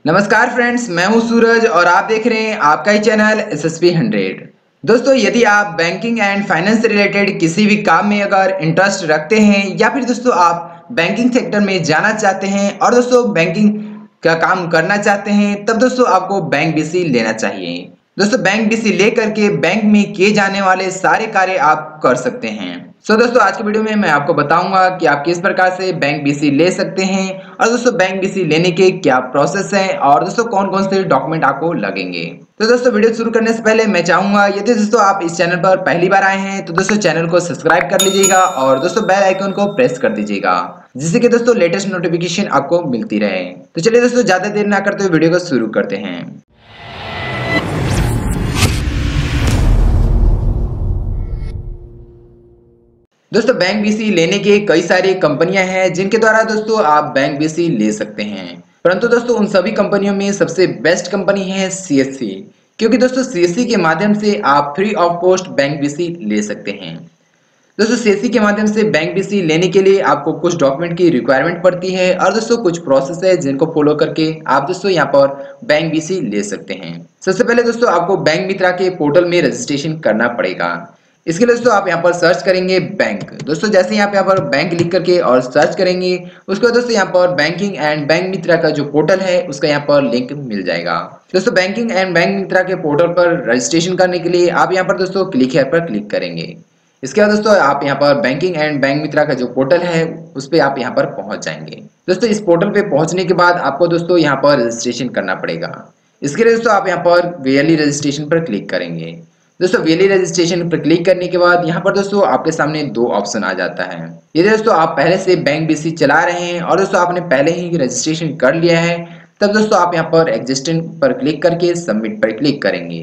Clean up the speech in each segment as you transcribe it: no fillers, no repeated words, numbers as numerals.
नमस्कार फ्रेंड्स, मैं हूं सूरज और आप देख रहे हैं आपका ही चैनल SSP 100। दोस्तों, यदि आप बैंकिंग एंड फाइनेंस से रिलेटेड किसी भी काम में अगर इंटरेस्ट रखते हैं या फिर दोस्तों आप बैंकिंग सेक्टर में जाना चाहते हैं और दोस्तों बैंकिंग का काम करना चाहते हैं, तब दोस्तों आपको बैंक BC लेना चाहिए। दोस्तों, बैंक BC लेकर के बैंक में किए जाने वाले सारे कार्य आप कर सकते हैं। दोस्तों, आज की वीडियो में मैं आपको बताऊंगा कि आप किस प्रकार से बैंक BC ले सकते हैं और दोस्तों बैंक BC लेने के क्या प्रोसेस है और दोस्तों कौन कौन से डॉक्यूमेंट आपको लगेंगे। तो दोस्तों, वीडियो शुरू करने से पहले मैं चाहूंगा यदि दोस्तों आप इस चैनल पर पहली बार आए हैं तो दोस्तों चैनल को सब्सक्राइब कर लीजिएगा और दोस्तों बेल आइकन को प्रेस कर दीजिएगा, जिससे कि दोस्तों लेटेस्ट नोटिफिकेशन आपको मिलती रहे। तो चलिए दोस्तों, ज्यादा देर ना करते हुए वीडियो को शुरू करते हैं। दोस्तों, बैंक BC लेने के कई सारी कंपनियां हैं जिनके द्वारा दोस्तों आप बैंक BC ले सकते हैं, परंतु दोस्तों उन सभी कंपनियों में सबसे बेस्ट कंपनी है CSC, क्योंकि दोस्तों CSC के माध्यम से आप free of cost bank BC ले सकते हैं। दोस्तों, CSC के माध्यम से बैंक BC लेने के लिए आपको कुछ डॉक्यूमेंट की रिक्वायरमेंट पड़ती है और दोस्तों कुछ प्रोसेस है जिनको फॉलो करके आप दोस्तों यहाँ पर बैंक BC ले सकते हैं। सबसे पहले दोस्तों आपको बैंक मित्रा के पोर्टल में रजिस्ट्रेशन करना पड़ेगा। इसके लिए दोस्तों आप यहाँ पर सर्च करेंगे बैंक। दोस्तों जैसे ही आप यहाँ पर बैंक लिख करके और सर्च करेंगे, उसके बाद दोस्तों यहाँ पर बैंकिंग एंड बैंक मित्रा का जो पोर्टल है उसका यहाँ पर लिंक मिल जाएगा। दोस्तों बैंकिंग एंड बैंक मित्रा के पोर्टल पर रजिस्ट्रेशन करने के लिए आप यहाँ पर दोस्तों क्लिक हियर पर क्लिक करेंगे। इसके बाद दोस्तों आप यहाँ पर बैंकिंग एंड बैंक मित्रा का जो पोर्टल है उस पर आप यहाँ पर पहुंच जाएंगे। दोस्तों इस पोर्टल पे पहुंचने के बाद आपको दोस्तों यहाँ पर रजिस्ट्रेशन करना पड़ेगा। इसके लिए दोस्तों आप यहाँ पर वीएलई रजिस्ट्रेशन पर क्लिक करेंगे। दोस्तों वीएलई रजिस्ट्रेशन पर क्लिक करने के बाद यहाँ पर दोस्तों आपके सामने दो ऑप्शन आ जाता है। यदि दोस्तों आप पहले से बैंक BC चला रहे हैं और दोस्तों आपने पहले ही रजिस्ट्रेशन कर लिया है, तब दोस्तों आप यहाँ पर एग्जिस्टिंग पर क्लिक करके सबमिट पर क्लिक करेंगे।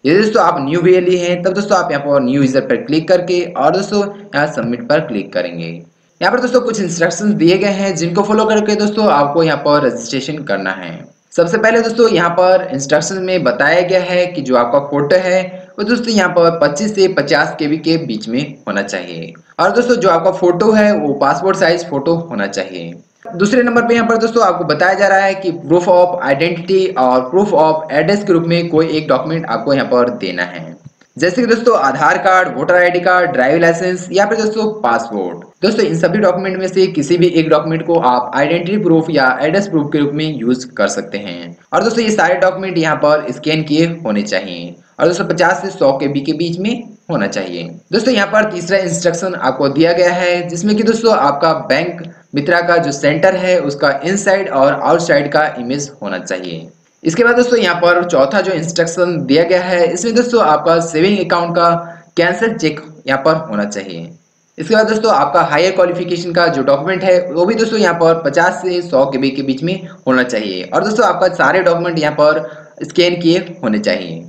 यदि दोस्तों आप न्यू वीएलई हैं तब दोस्तों आप यहाँ पर न्यू यूजर पर क्लिक करके और दोस्तों यहाँ सबमिट पर क्लिक करेंगे। यहाँ पर दोस्तों कुछ इंस्ट्रक्शंस दिए गए हैं जिनको फॉलो करके दोस्तों आपको यहाँ पर रजिस्ट्रेशन करना है। सबसे पहले दोस्तों यहाँ पर इंस्ट्रक्शन में बताया गया है कि जो आपका फोटो है वो दोस्तों यहाँ पर 25 से 50 KB के बीच में होना चाहिए और दोस्तों जो आपका फोटो है वो पासपोर्ट साइज फोटो होना चाहिए। दूसरे नंबर पे यहाँ पर दोस्तों आपको बताया जा रहा है कि प्रूफ ऑफ आइडेंटिटी और प्रूफ ऑफ एड्रेस के रूप में कोई एक डॉक्यूमेंट आपको यहाँ पर देना है, जैसे कि दोस्तों Aadhaar card, voter ID card, driving licence या फिर दोस्तों पासपोर्ट। दोस्तों इन सभी डॉक्यूमेंट में से किसी भी एक डॉक्यूमेंट को आप आइडेंटिटी प्रूफ या एड्रेस प्रूफ के रूप में यूज कर सकते हैं और दोस्तों ये सारे डॉक्यूमेंट यहाँ पर स्कैन किए होने चाहिए और दोस्तों 50 से 100 KB के बीच में होना चाहिए। दोस्तों यहाँ पर तीसरा इंस्ट्रक्शन आपको दिया गया है जिसमें कि दोस्तों आपका बैंक मित्रा का जो सेंटर है उसका इनसाइड और आउटसाइड का इमेज होना चाहिए। इसके बाद दोस्तों यहाँ पर चौथा जो इंस्ट्रक्शन दिया गया है इसमें दोस्तों आपका सेविंग अकाउंट का कैंसिल चेक यहाँ पर होना चाहिए। इसके बाद दोस्तों आपका हायर क्वालिफिकेशन का जो डॉक्यूमेंट है वो भी दोस्तों यहाँ पर 50 से 100 KB के बीच में होना चाहिए और दोस्तों आपका सारे डॉक्यूमेंट यहाँ पर स्कैन किए होने चाहिए।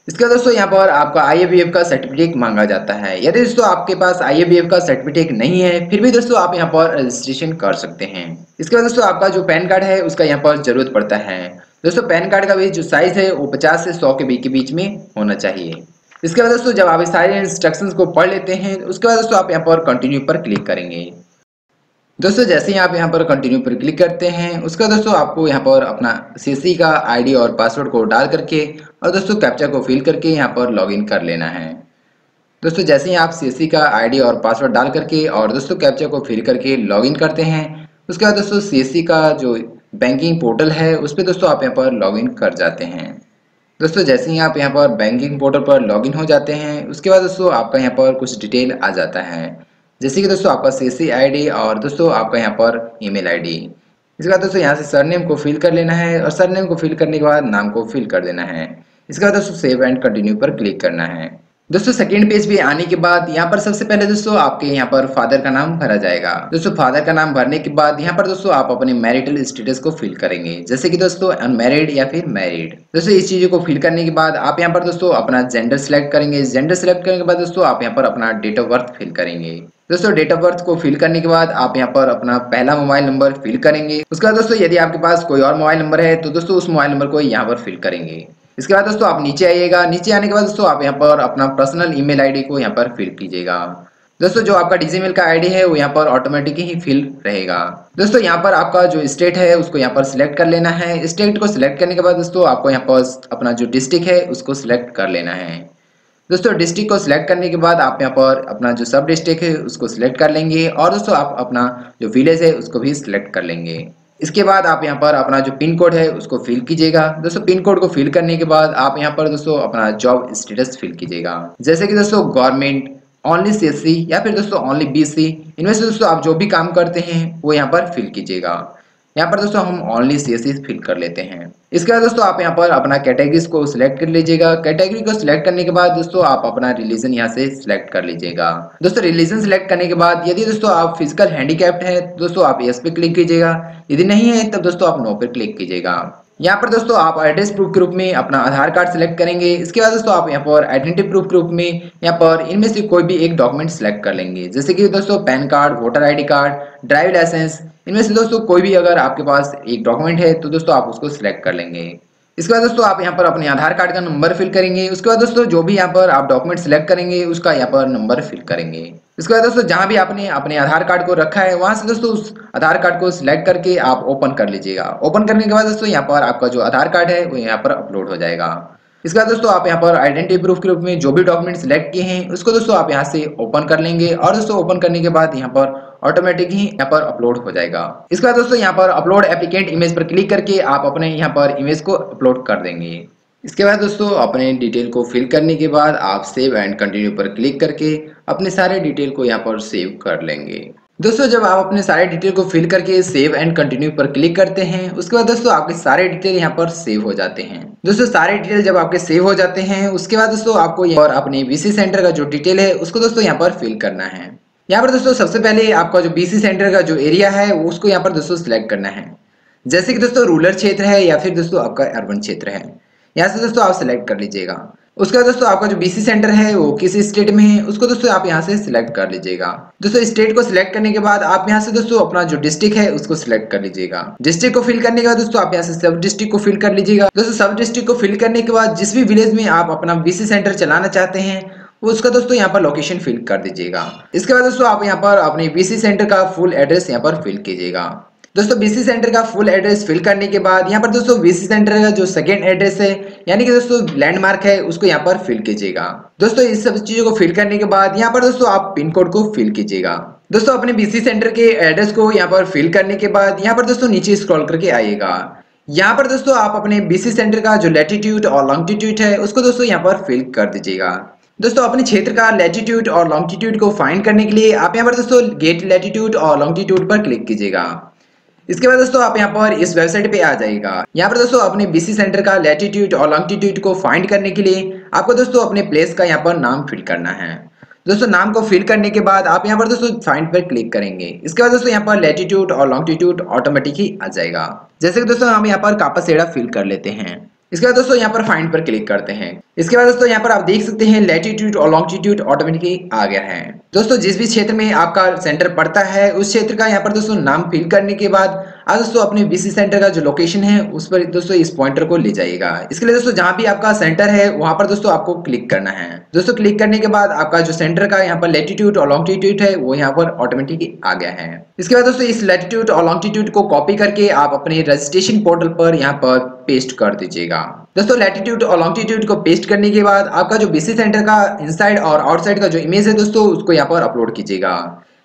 इसके बाद दोस्तों यहाँ पर आपका IABF का सर्टिफिकेट मांगा जाता है। यदि दोस्तों आपके पास IABF का सर्टिफिकेट नहीं है फिर भी दोस्तों आप यहाँ पर रजिस्ट्रेशन कर सकते हैं। इसके बाद दोस्तों आपका जो पैन कार्ड है उसका यहाँ पर जरूरत पड़ता है। दोस्तों पैन कार्ड का भी जो साइज है वो 50 से 100 KB के बीच में होना चाहिए। इसके बाद दोस्तों जब आप इस सारे इंस्ट्रक्शंस को पढ़ लेते हैं उसके बाद दोस्तों आप यहाँ पर कंटिन्यू पर क्लिक करेंगे। दोस्तों जैसे ही आप यहाँ पर कंटिन्यू पर क्लिक करते हैं उसका दोस्तों आपको यहाँ पर अपना CSC का ID और पासवर्ड को डाल करके और दोस्तों कैप्चा को फिल करके यहाँ पर लॉगिन कर लेना है। दोस्तों जैसे ही आप CSC का ID और पासवर्ड डाल करके और दोस्तों कैप्चा को फिल करके लॉगिन करते हैं उसके बाद दोस्तों CSC का जो बैंकिंग पोर्टल है उस पर दोस्तों आप यहाँ पर लॉगिन कर जाते हैं। दोस्तों जैसे ही आप यहाँ पर बैंकिंग पोर्टल पर लॉगिन हो जाते हैं उसके बाद दोस्तों आपका यहाँ पर कुछ डिटेल आ जाता है, जैसे कि दोस्तों आपका CSC ID और दोस्तों आपका यहाँ पर ईमेल ID। इसके बाद दोस्तों यहाँ से सरनेम को फिल कर लेना है और सरनेम को फिल करने के बाद नाम को फिल कर देना है। इसके बाद दोस्तों सेव एंड कंटिन्यू पर क्लिक करना है। दोस्तों सेकंड पेज पे आने के बाद यहाँ पर सबसे पहले दोस्तों आपके यहाँ पर फादर का नाम भरा जाएगा। दोस्तों फादर का नाम भरने के बाद यहाँ पर दोस्तों आप अपने मैरिटल स्टेटस को फिल करेंगे, जैसे कि दोस्तों अनमैरिड या फिर मैरिड। दोस्तों इस चीजों को फिल करने के बाद आप यहाँ पर दोस्तों अपना जेंडर सिलेक्ट करेंगे। जेंडर सिलेक्ट करने के बाद दोस्तों आप यहाँ पर अपना डेट ऑफ बर्थ फिल करेंगे। दोस्तों डेट ऑफ बर्थ को फिल करने के बाद आप यहाँ पर अपना पहला मोबाइल नंबर फिल करेंगे। उसके बाद दोस्तों यदि आपके पास कोई और मोबाइल नंबर है तो दोस्तों उस मोबाइल नंबर को यहाँ पर फिल करेंगे। इसके बाद दोस्तों आप नीचे आइएगा। नीचे आने के बाद दोस्तों आप यहाँ पर अपना पर्सनल ईमेल ID को यहाँ पर फिल कीजिएगा। दोस्तों जो आपका डीजीमेल का आईडी है वो यहाँ पर ऑटोमेटिक ही फिल रहेगा। दोस्तों यहाँ पर आपका जो स्टेट है उसको यहाँ पर सिलेक्ट कर लेना है। स्टेट को सिलेक्ट करने के बाद दोस्तों आपको यहाँ पर अपना जो डिस्ट्रिक्ट है उसको सिलेक्ट कर लेना है। दोस्तों डिस्ट्रिक्ट को सिलेक्ट करने के बाद आप यहाँ पर अपना जो सब डिस्ट्रिक्ट है उसको सिलेक्ट कर लेंगे और दोस्तों आप अपना जो विलेज है उसको भी सिलेक्ट कर लेंगे। इसके बाद आप यहाँ पर अपना जो पिन कोड है उसको फिल कीजिएगा। दोस्तों पिन कोड को फिल करने के बाद आप यहाँ पर दोस्तों अपना जॉब स्टेटस फिल कीजिएगा, जैसे कि दोस्तों गवर्नमेंट, ओनली सीएससी या फिर दोस्तों ओनली बीसी। इनमें से दोस्तों आप जो भी काम करते हैं वो यहाँ पर फिल कीजिएगा। यहाँ पर दोस्तों हम ओनली सीएससी फिल कर लेते हैं। इसके बाद दोस्तों आप यहाँ पर अपना कैटेगरीज को सिलेक्ट कर लीजिएगा। कैटेगरी को सिलेक्ट करने के बाद दोस्तों आप अपना रिलीजन यहाँ से सिलेक्ट कर लीजिएगा। दोस्तों रिलीजन सिलेक्ट करने के बाद यदि दोस्तों आप फिजिकल हैंडीकैप्ड है तो दोस्तों आप यस पे क्लिक कीजिएगा, यदि नहीं है तब दोस्तों आप नो पे क्लिक कीजिएगा। यहाँ पर दोस्तों आप एड्रेस प्रूफ के रूप में अपना आधार कार्ड सिलेक्ट करेंगे। इसके बाद दोस्तों आप यहाँ पर आइडेंटिटी प्रूफ के रूप में यहाँ पर इनमें से कोई भी एक डॉक्यूमेंट सिलेक्ट कर लेंगे, जैसे कि दोस्तों PAN card, voter ID card, driving licence. इनमें से दोस्तों कोई भी अगर आपके पास एक डॉक्यूमेंट है तो दोस्तों आप उसको सिलेक्ट कर लेंगे। इसके बाद दोस्तों आप यहाँ पर अपने आधार कार्ड का नंबर फिल करेंगे। उसके बाद दोस्तों जो भी यहाँ पर आप डॉक्यूमेंट सिलेक्ट करेंगे उसका यहाँ पर नंबर फिल करेंगे। इसके बाद दोस्तों जहाँ भी आपने अपने आधार कार्ड को रखा है वहां से दोस्तों उस आधार कार्ड को सिलेक्ट करके आप ओपन कर लीजिएगा। ओपन करने के बाद दोस्तों यहाँ पर आपका जो आधार कार्ड है वो यहाँ पर अपलोड हो जाएगा। इसके बाद दोस्तों आप यहाँ पर आइडेंटिटी प्रूफ के रूप में जो भी डॉक्यूमेंट सिलेक्ट किए हैं उसको दोस्तों आप यहाँ से ओपन कर लेंगे और दोस्तों ओपन करने के बाद यहाँ पर ऑटोमेटिक ही यहाँ पर अपलोड हो जाएगा। इसके बाद दोस्तों यहाँ पर अपलोड एप्लीकेंट इमेज पर क्लिक करके आप अपने यहाँ पर इमेज को अपलोड कर देंगे। इसके बाद दोस्तों अपने डिटेल को फिल करने के बाद आप सेव एंड कंटिन्यू पर क्लिक करके अपने सारे डिटेल को यहाँ पर सेव कर लेंगे। दोस्तों जब आप अपने सारे डिटेल को फिल करके सेव एंड कंटिन्यू पर क्लिक करते हैं उसके बाद दोस्तों आपके सारे डिटेल यहाँ पर सेव हो जाते हैं। दोस्तों सारे डिटेल जब आपके सेव हो जाते हैं उसके बाद दोस्तों आपको यहाँ पर अपने बीसी सेंटर का जो डिटेल है उसको दोस्तों यहाँ पर फिल करना है। यहाँ पर दोस्तों सबसे पहले आपका जो बीसी सेंटर का जो एरिया है उसको यहाँ पर दोस्तों सिलेक्ट करना है, जैसे कि दोस्तों रूरल क्षेत्र है या फिर दोस्तों आपका अर्बन क्षेत्र है। यहाँ से दोस्तों आप सिलेक्ट कर लीजिएगा। उसके बाद दोस्तों आपका जो बीसी सेंटर है वो किस स्टेट में है उसको दोस्तों आप यहाँ से सिलेक्ट कर लीजिएगा। दोस्तों स्टेट को सिलेक्ट करने के बाद आप यहाँ से दोस्तों अपना जो डिस्ट्रिक्ट है उसको सिलेक्ट कर लीजिएगा। डिस्ट्रिक्ट को फिल करने के बाद दोस्तों आप यहाँ से सब डिस्ट्रिक्ट को फिल कर लीजिएगा। दोस्तों सब डिस्ट्रिक्ट को फिल करने के बाद जिस भी विलेज में आप अपना बीसी सेंटर चलाना चाहते हैं उसका दोस्तों यहाँ पर लोकेशन फिल कर दीजिएगा। इसके बाद दोस्तों आप यहाँ पर अपने बीसी सेंटर का फुल एड्रेस यहाँ पर फिल कीजिएगा। दोस्तों बीसी सेंटर का फुल एड्रेस फिल करने के बाद यहाँ पर दोस्तों बीसी सेंटर का जो सेकंड एड्रेस है यानी कि दोस्तों लैंडमार्क है उसको यहाँ पर फिल कीजिएगा। दोस्तों इस सब चीजों को फिल करने के बाद यहाँ पर दोस्तों आप पिन कोड को फिल कीजिएगा। दोस्तों अपने बीसी सेंटर के एड्रेस को यहाँ पर फिल करने के बाद यहाँ पर दोस्तों नीचे स्क्रॉल करके आइएगा। यहाँ पर दोस्तों आप अपने बीसी सेंटर का जो लैटिट्यूड और लॉन्गिट्यूड है उसको दोस्तों यहाँ पर फिल कर दीजिएगा। दोस्तों अपने क्षेत्र का लैटिट्यूड और लॉन्गिट्यूड को फाइंड करने के लिए आप यहाँ पर दोस्तों गेट लैटिट्यूड और लॉन्गिट्यूड पर क्लिक कीजिएगा। इसके बाद दोस्तों आप यहाँ पर इस वेबसाइट पे आ जाएगा। यहाँ पर दोस्तों अपने बीसी सेंटर का लैटिट्यूड और लॉन्गिट्यूड को फाइंड करने के लिए आपको दोस्तों अपने प्लेस का यहाँ पर नाम फिल करना है। दोस्तों नाम को फिल करने के बाद आप यहाँ पर दोस्तों फाइंड पर क्लिक करेंगे। इसके बाद दोस्तों यहाँ पर लैटिट्यूड और लॉन्गिट्यूड ऑटोमेटिक ही आ जाएगा। जैसे कि दोस्तों हम यहाँ पर कापासेड़ा फिल कर लेते हैं। इसके बाद दोस्तों यहाँ पर फाइंड पर क्लिक करते हैं। इसके बाद दोस्तों यहाँ पर आप देख सकते हैं लैटिट्यूड और लॉन्गिट्यूड ऑटोमेटिकली आ गया है। दोस्तों जिस भी क्षेत्र में आपका सेंटर पड़ता है उस क्षेत्र का यहाँ पर दोस्तों नाम फिल करने के बाद आज दोस्तों अपने बीसी सेंटर का जो लोकेशन है उस पर दोस्तों इस पॉइंटर को ले जाइएगा। इसके लिए दोस्तों जहां भी आपका सेंटर है वहां पर दोस्तों आपको क्लिक करना है। दोस्तों क्लिक करने के बाद आपका जो सेंटर का यहाँ पर लैटिट्यूड और लॉन्गिट्यूड है वो यहाँ पर ऑटोमेटिक आ गया है। इसके बाद दोस्तों इस लैटिट्यूड और लॉन्गिट्यूड को कॉपी करके आप अपने रजिस्ट्रेशन पोर्टल पर यहाँ पर पेस्ट कर दीजिएगा। दोस्तों लैटिट्यूड और लॉन्गिट्यूड को पेस्ट करने के बाद आपका जो बीसी सेंटर का इनसाइड और आउटसाइड का जो इमेज है दोस्तों उसको यहाँ पर अपलोड कीजिएगा।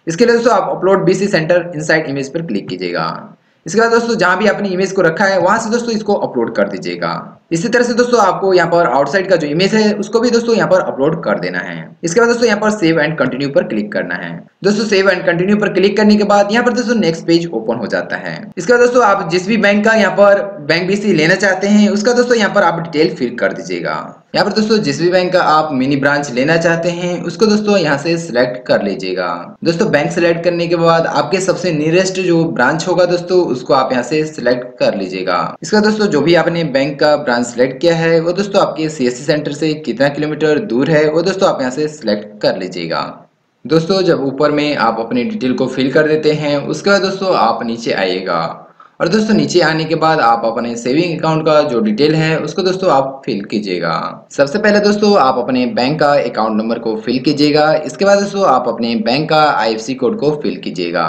इसके लिए दोस्तों आप upload BC centre inside image पर क्लिक कीजिएगा। इसके बाद दोस्तों जहां भी आपने इमेज को रखा है वहां से दोस्तों इसको अपलोड कर दीजिएगा। इसी तरह से दोस्तों आपको यहाँ पर आउटसाइड का जो इमेज है उसको भी दोस्तों यहाँ पर अपलोड कर देना है। इसके बाद दोस्तों यहाँ पर सेव एंड कंटिन्यू पर क्लिक करना है। दोस्तों सेव एंड कंटिन्यू पर क्लिक करने के बाद यहाँ पर दोस्तों नेक्स्ट पेज ओपन हो जाता है। इसके बाद दोस्तों आप जिस भी बैंक का यहाँ पर बैंक बीसी लेना चाहते हैं उसका दोस्तों यहाँ पर आप डिटेल फिल कर दीजिएगा। यहाँ पर दोस्तों जिस भी बैंक का आप मिनी ब्रांच लेना चाहते हैं उसको दोस्तों यहाँ से सिलेक्ट कर लीजिएगा। दोस्तों बैंक सिलेक्ट करने के बाद आपके सबसे नियरेस्ट जो ब्रांच होगा दोस्तों उसको आप यहाँ से सिलेक्ट कर लीजिएगा। इसका दोस्तों जो भी आपने बैंक का ब्रांच सिलेक्ट किया है वो दोस्तों आपके सीएससी सेंटर से कितना किलोमीटर दूर है वो दोस्तों आप यहाँ से सिलेक्ट कर लीजिएगा। दोस्तों जब ऊपर में आप अपनी डिटेल को फिल कर देते हैं उसके बाद दोस्तों आप नीचे आइएगा और दोस्तों नीचे आने के बाद आप अपने सेविंग अकाउंट का जो डिटेल है उसको दोस्तों आप फिल कीजिएगा। सबसे पहले दोस्तों आप अपने बैंक का अकाउंट नंबर को फिल कीजिएगा। इसके बाद दोस्तों आप अपने बैंक का आईएफएससी कोड को फिल कीजिएगा।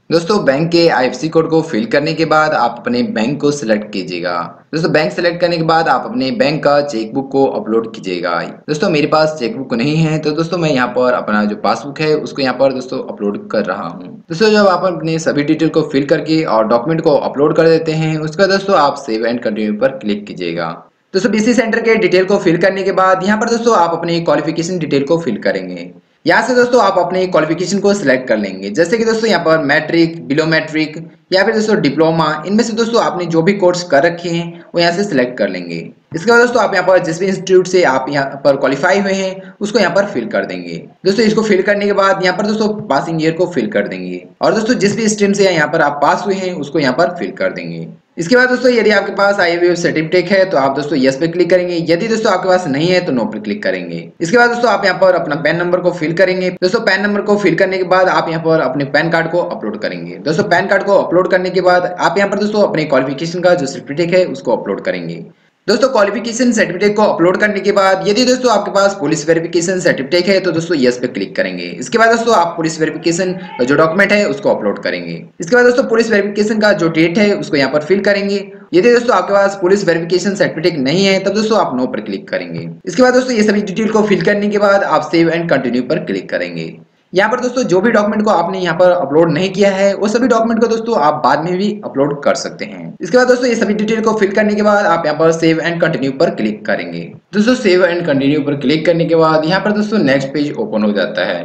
दोस्तों बैंक के आईएफएससी कोड को फिल करने के बाद आप अपने बैंक को सिलेक्ट कीजिएगा। दोस्तों बैंक सेलेक्ट करने के बाद आप अपने बैंक का चेकबुक को अपलोड कीजिएगा। दोस्तों मेरे पास चेकबुक नहीं है तो दोस्तों मैं यहाँ पर अपना जो पासबुक है उसको यहाँ पर दोस्तों अपलोड कर रहा हूँ। दोस्तों जब आप अपने सभी डिटेल को फिल करके और डॉक्यूमेंट को अपलोड कर देते हैं उसके बाद दोस्तों आप सेव एंड कंटिन्यू पर क्लिक कीजिएगा। दोस्तों बीसी सेंटर के डिटेल को फिल करने के बाद यहाँ पर दोस्तों आप अपनी क्वालिफिकेशन डिटेल को फिल करेंगे। यहाँ से दोस्तों आप अपने क्वालिफिकेशन को सिलेक्ट कर लेंगे, जैसे कि दोस्तों यहाँ पर मैट्रिक, बिलो मैट्रिक या फिर दोस्तों डिप्लोमा, इनमें से दोस्तों आपने जो भी कोर्स कर रखे हैं वो यहाँ से सिलेक्ट कर लेंगे। इसके बाद दोस्तों आप यहाँ पर जिस भी इंस्टीट्यूट से आप यहाँ पर क्वालिफाई हुए हैं उसको यहाँ पर फिल कर देंगे। दोस्तों इसको फिल करने के बाद यहाँ पर दोस्तों पासिंग ईयर को फिल कर देंगे और दोस्तों जिस भी स्ट्रीम से यहाँ पर आप पास हुए हैं उसको यहाँ पर फिल कर देंगे। इसके बाद दोस्तों यदि आपके पास आईएबीओ सर्टिफिकेट है तो आप दोस्तों यस पे क्लिक करेंगे, यदि दोस्तों आपके पास नहीं है तो नो पे क्लिक करेंगे। इसके बाद दोस्तों आप यहाँ पर अपना पैन नंबर को फिल करेंगे। दोस्तों पैन नंबर को फिल करने के बाद आप यहाँ पर अपने पैन कार्ड को अपलोड करेंगे। दोस्तों पैन कार्ड को अपलोड करने के बाद आप यहाँ पर दोस्तों अपने क्वालिफिकेशन का जो सर्टिफिकेट है उसको अपलोड करेंगे। दोस्तों क्वालिफिकेशन सर्टिफिकेट को अपलोड करने के बाद यदि दोस्तों आपके पास पुलिस वेरिफिकेशन सर्टिफिकेट है तो दोस्तों यस पे क्लिक करेंगे। इसके बाद दोस्तों आप पुलिस वेरिफिकेशन जो डॉक्यूमेंट है उसको अपलोड करेंगे। इसके बाद दोस्तों पुलिस वेरिफिकेशन का जो डेट है उसको यहाँ पर फिल करेंगे। यदि दोस्तों आपके पास पुलिस वेरिफिकेशन सर्टिफिकेट नहीं है तब दोस्तों आप नो पर क्लिक करेंगे। इसके बाद दोस्तों ये सभी डिटेल को फिल करने के बाद आप सेव एंड कंटिन्यू पर क्लिक करेंगे। यहाँ पर दोस्तों जो भी डॉक्यूमेंट को आपने यहाँ पर अपलोड नहीं किया है वो सभी डॉक्यूमेंट को दोस्तों आप बाद में भी अपलोड कर सकते हैं। इसके बाद दोस्तों ये सभी डिटेल को फिल करने के बाद आप यहाँ पर सेव एंड कंटिन्यू पर क्लिक करेंगे। दोस्तों सेव एंड कंटिन्यू पर क्लिक करने के बाद यहाँ पर दोस्तों नेक्स्ट पेज ओपन हो जाता है।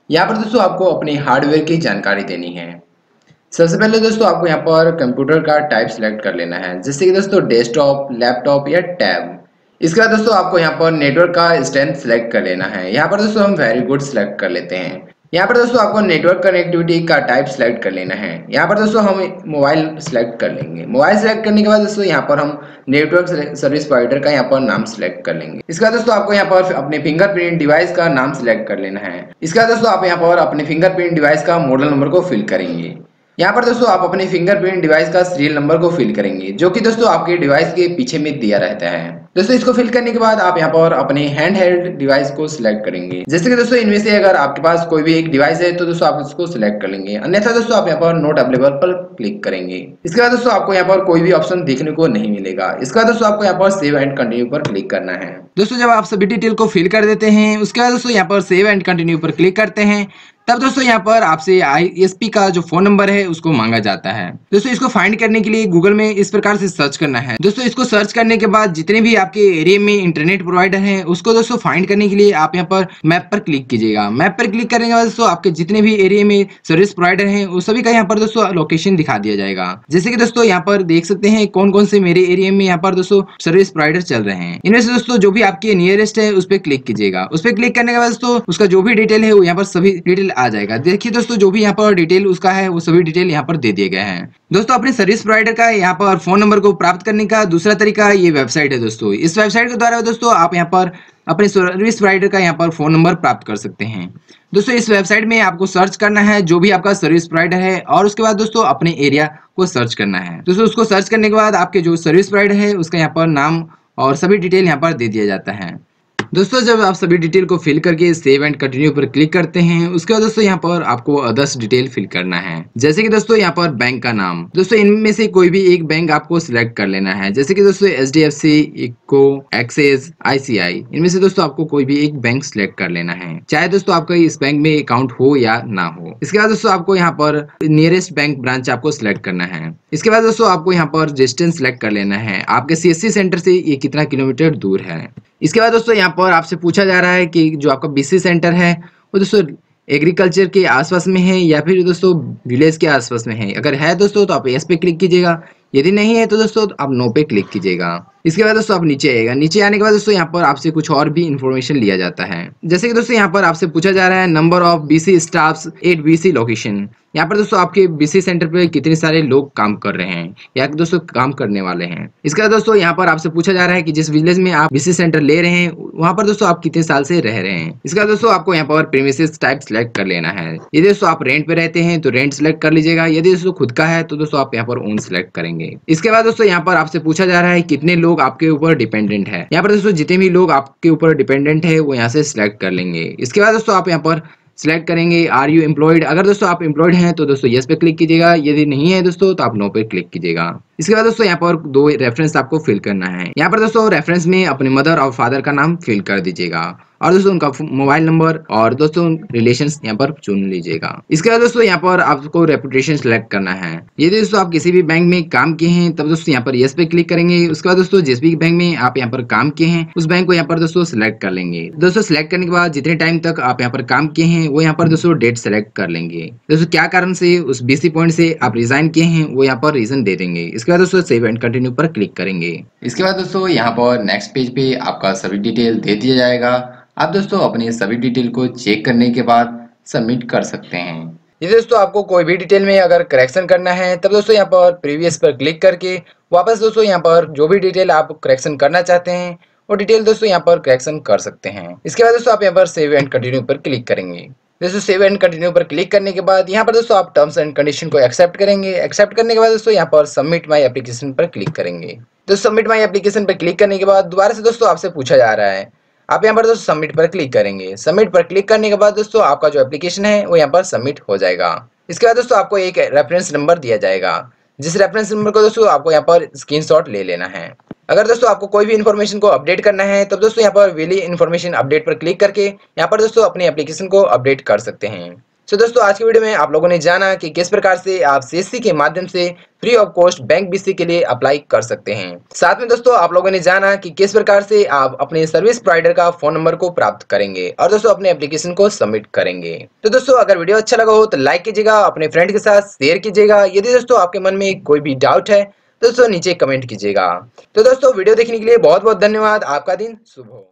यहाँ पर दोस्तों आपको अपनी हार्डवेयर की जानकारी देनी है। सबसे पहले दोस्तों आपको यहाँ पर कंप्यूटर का टाइप सिलेक्ट कर लेना है, जैसे कि दोस्तों डेस्कटॉप, लैपटॉप या टैब। इसके बाद दोस्तों आपको यहाँ पर नेटवर्क का स्ट्रेंथ सिलेक्ट कर लेना है। यहाँ पर दोस्तों हम वेरी गुड सिलेक्ट कर लेते हैं। यहाँ पर दोस्तों आपको नेटवर्क कनेक्टिविटी का टाइप सिलेक्ट कर लेना है। यहाँ पर दोस्तों हम मोबाइल सिलेक्ट कर लेंगे। मोबाइल सिलेक्ट करने के बाद दोस्तों यहाँ पर हम नेटवर्क सर्विस प्रोवाइडर का यहाँ पर नाम सिलेक्ट कर लेंगे। इसके बाद दोस्तों आपको यहाँ पर अपने फिंगरप्रिंट डिवाइस का नाम सिलेक्ट कर लेना है। इसके बाद दोस्तों आप यहाँ पर अपने फिंगरप्रिंट डिवाइस का मॉडल नंबर को फिल करेंगे। यहाँ पर दोस्तों आप अपने फिंगरप्रिंट डिवाइस का सीरियल नंबर को फिल करेंगे, जो कि दोस्तों आपके डिवाइस के पीछे में दिया रहता है। दोस्तों इसको फिल करने के बाद आप यहाँ पर अपने हैंड हेल्ड डिवाइस को सिलेक्ट करेंगे, जैसे कि दोस्तों इनमें से अगर आपके पास कोई भी एक डिवाइस है तो दोस्तों आप इसको सिलेक्ट कर लेंगे, अन्यथा दोस्तों आप यहाँ पर नॉट अवेलेबल पर क्लिक करेंगे। इसके बाद दोस्तों आपको यहाँ पर कोई भी ऑप्शन देखने को नहीं मिलेगा। इसके बाद दोस्तों आपको यहाँ पर सेव एंड कंटिन्यू पर क्लिक करना है। दोस्तों जब आप सभी डिटेल को फिल कर देते हैं उसके बाद दोस्तों यहाँ पर सेव एंड कंटिन्यू पर क्लिक करते हैं, तब दोस्तों यहाँ पर आपसे आईएसपी का जो फोन नंबर है उसको मांगा जाता है। दोस्तों इसको फाइंड करने के लिए गूगल में इस प्रकार से सर्च करना है। दोस्तों इसको सर्च करने के बाद जितने भी आपके एरिया में इंटरनेट प्रोवाइडर हैं उसको दोस्तों फाइंड करने के लिए आप यहाँ पर मैप पर क्लिक कीजिएगा। मैप पर क्लिक करने के बाद दोस्तों आपके जितने भी एरिया में सर्विस प्रोवाइडर हैं उस सभी का यहाँ पर दोस्तों लोकेशन दिखा दिया जाएगा। जैसे कि दोस्तों यहाँ पर देख सकते हैं कौन कौन से मेरे एरिया में यहाँ पर दोस्तों सर्विस प्रोवाइडर चल रहे हैं। इनमें से दोस्तों जो भी आपके नियरेस्ट है उस पर क्लिक कीजिएगा। उस पर क्लिक करने के बाद दोस्तों उसका जो भी डिटेल है वो यहाँ पर सभी डिटेल आ जाएगा। देखिए दोस्तों जो भी यहाँ पर डिटेल उसका है वो सभी डिटेल यहाँ पर दे दिए गए हैं। दोस्तों अपने सर्विस प्रोवाइडर का यहाँ पर फोन नंबर को प्राप्त करने का दूसरा तरीका ये वेबसाइट है। दोस्तों इस वेबसाइट के द्वारा दोस्तों आप यहाँ पर अपने सर्विस प्रोवाइडर का यहाँ पर फोन नंबर प्राप्त कर सकते हैं। दोस्तों इस वेबसाइट में आपको सर्च करना है जो भी आपका सर्विस प्रोवाइडर है और उसके बाद दोस्तों अपने एरिया को सर्च करना है। दोस्तों उसको सर्च करने के बाद आपके जो सर्विस प्रोवाइडर है उसका यहाँ पर नाम और सभी डिटेल यहाँ पर दे दिया जाता है। दोस्तों जब आप सभी डिटेल को फिल करके सेव एंड कंटिन्यू पर क्लिक करते हैं उसके बाद दोस्तों यहाँ पर आपको अदर्स डिटेल फिल करना है, जैसे कि दोस्तों यहाँ पर बैंक का नाम। दोस्तों इनमें से कोई भी एक बैंक आपको सिलेक्ट कर लेना है, जैसे कि दोस्तों HDFC, इको, एक्सिस, ICI, इनमें से दोस्तों आपको कोई भी एक बैंक सिलेक्ट कर लेना है, चाहे दोस्तों आपका इस बैंक में अकाउंट हो या ना हो। इसके बाद दोस्तों आपको यहाँ पर नियरेस्ट बैंक ब्रांच आपको सिलेक्ट करना है। इसके बाद दोस्तों आपको यहाँ पर डिस्टेंस सिलेक्ट कर लेना है, आपके CSC सेंटर से ये कितना किलोमीटर दूर है। इसके बाद दोस्तों यहाँ पर आपसे पूछा जा रहा है कि जो आपका BC सेंटर है वो दोस्तों एग्रीकल्चर के आसपास में है या फिर दोस्तों विलेज के आसपास में है। अगर है दोस्तों तो आप यस पे क्लिक कीजिएगा, यदि नहीं है तो दोस्तों आप नो पे क्लिक कीजिएगा। इसके बाद दोस्तों आप नीचे आएगा, नीचे आने के बाद दोस्तों यहाँ पर आपसे कुछ और भी इन्फॉर्मेशन लिया जाता है। जैसे कि दोस्तों यहाँ पर आपसे पूछा जा रहा है number of BC staffs at BC location. यहाँ पर दोस्तों आपके बीसी सेंटर पे कितने सारे लोग काम कर रहे हैं या दोस्तों काम करने वाले हैं। इसके बाद दोस्तों यहाँ पर आपसे पूछा जा रहा है कि जिस विलेज में आप बीसी सेंटर ले रहे हैं वहाँ पर दोस्तों आप कितने साल से रह रहे हैं। इसके बाद दोस्तों आपको यहाँ पर प्रीमिसेस टाइप सिलेक्ट कर लेना है। यदि दोस्तों आप रेंट पे रहते हैं तो रेंट सिलेक्ट कर लीजिएगा, यदि दोस्तों खुद का है तो दोस्तों आप यहाँ पर ओन सिलेक्ट करेंगे। इसके बाद दोस्तों यहाँ पर आपसे पूछा जा रहा है कितने लोग आपके ऊपर डिपेंडेंट है। यहाँ पर दोस्तों जितने भी लोग आपके ऊपर डिपेंडेंट है वो यहाँ से सिलेक्ट कर लेंगे। इसके बाद दोस्तों आप यहाँ पर सिलेक्ट करेंगे आर यू एम्प्लॉयड। अगर दोस्तों आप एम्प्लॉयड हैं तो दोस्तों यस पे क्लिक कीजिएगा, यदि नहीं है दोस्तों तो आप नो पे क्लिक कीजिएगा। इसके बाद दोस्तों यहाँ पर 2 रेफरेंस आपको फिल करना है। यहाँ पर दोस्तों रेफरेंस में अपने मदर और फादर का नाम फिल कर दीजिएगा और दोस्तों उनका मोबाइल नंबर और दोस्तों रिलेशंस यहाँ पर चुन लीजिएगा। इसके बाद दोस्तों यहाँ पर आपको रेपुटेशन सिलेक्ट करना है। यदि दोस्तों आप किसी भी बैंक में काम किए हैं तब दोस्तों यहाँ पर यस पे क्लिक करेंगे। उसके बाद दोस्तों जिस भी बैंक में आप यहाँ पर काम किए हैं उस बैंक को यहाँ पर दोस्तों सिलेक्ट कर लेंगे। दोस्तों सिलेक्ट करने के बाद जितने टाइम तक आप यहाँ पर काम किए हैं वो यहाँ पर दोस्तों डेट सेलेक्ट कर लेंगे। दोस्तों क्या कारण से उस बीसी पॉइंट से आप रिजाइन किए हैं वो यहाँ पर रीजन दे देंगे। इसके बाद दोस्तों सेव एंड कंटिन्यू पर क्लिक करेंगे। इसके बाद दोस्तों यहाँ पर नेक्स्ट पेज पे आपका सभी डिटेल दे दिया जाएगा। आप दोस्तों अपने सभी डिटेल को चेक करने के बाद सबमिट कर सकते हैं। यदि दोस्तों आपको कोई भी डिटेल में अगर करेक्शन करना है तब दोस्तों यहाँ पर प्रीवियस पर क्लिक करके वापस दोस्तों यहाँ पर जो भी डिटेल आप करेक्शन करना चाहते हैं वो डिटेल दोस्तों यहाँ पर करेक्शन कर सकते हैं। इसके बाद दोस्तों आप यहाँ पर सेव एंड कंटिन्यू पर क्लिक करेंगे। दोस्तों सेव एंड कंटिन्यू पर क्लिक करने के बाद यहाँ पर दोस्तों आप टर्म्स एंड कंडीशन को एक्सेप्ट करेंगे। एक्सेप्ट करने के बाद दोस्तों यहाँ पर सबमिट माई एप्लीकेशन पर क्लिक करेंगे। तो सबमिट माई एप्लीकेशन पर क्लिक करने के बाद दोबारा से दोस्तों आपसे पूछा जा रहा है, आप यहाँ पर दोस्तों सबमिट पर क्लिक करेंगे। सबमिट पर क्लिक करने के बाद दोस्तों आपका जो एप्लीकेशन है वो यहाँ पर सबमिट हो जाएगा। इसके बाद दोस्तों आपको एक रेफरेंस नंबर दिया जाएगा, जिस रेफरेंस नंबर को दोस्तों आपको यहाँ पर स्क्रीनशॉट ले लेना है। अगर दोस्तों आपको कोई भी इन्फॉर्मेशन को अपडेट करना है तब दोस्तों यहाँ पर वेली इन्फॉर्मेशन अपडेट पर क्लिक करके यहाँ पर दोस्तों अपनी एप्लीकेशन को अपडेट कर सकते हैं। तो दोस्तों आज की वीडियो में आप लोगों ने जाना कि किस प्रकार से आप सीएससी के माध्यम से free of cost bank BC के लिए अप्लाई कर सकते हैं। साथ में दोस्तों आप लोगों ने जाना कि किस प्रकार से आप अपने सर्विस प्रोवाइडर का फोन नंबर को प्राप्त करेंगे और दोस्तों अपने एप्लीकेशन को सबमिट करेंगे। तो दोस्तों अगर वीडियो अच्छा लगा हो तो लाइक कीजिएगा, अपने फ्रेंड के साथ शेयर कीजिएगा। यदि दोस्तों आपके मन में कोई भी डाउट है दोस्तों नीचे कमेंट कीजिएगा। तो दोस्तों वीडियो देखने के लिए बहुत बहुत धन्यवाद। आपका दिन शुभ हो।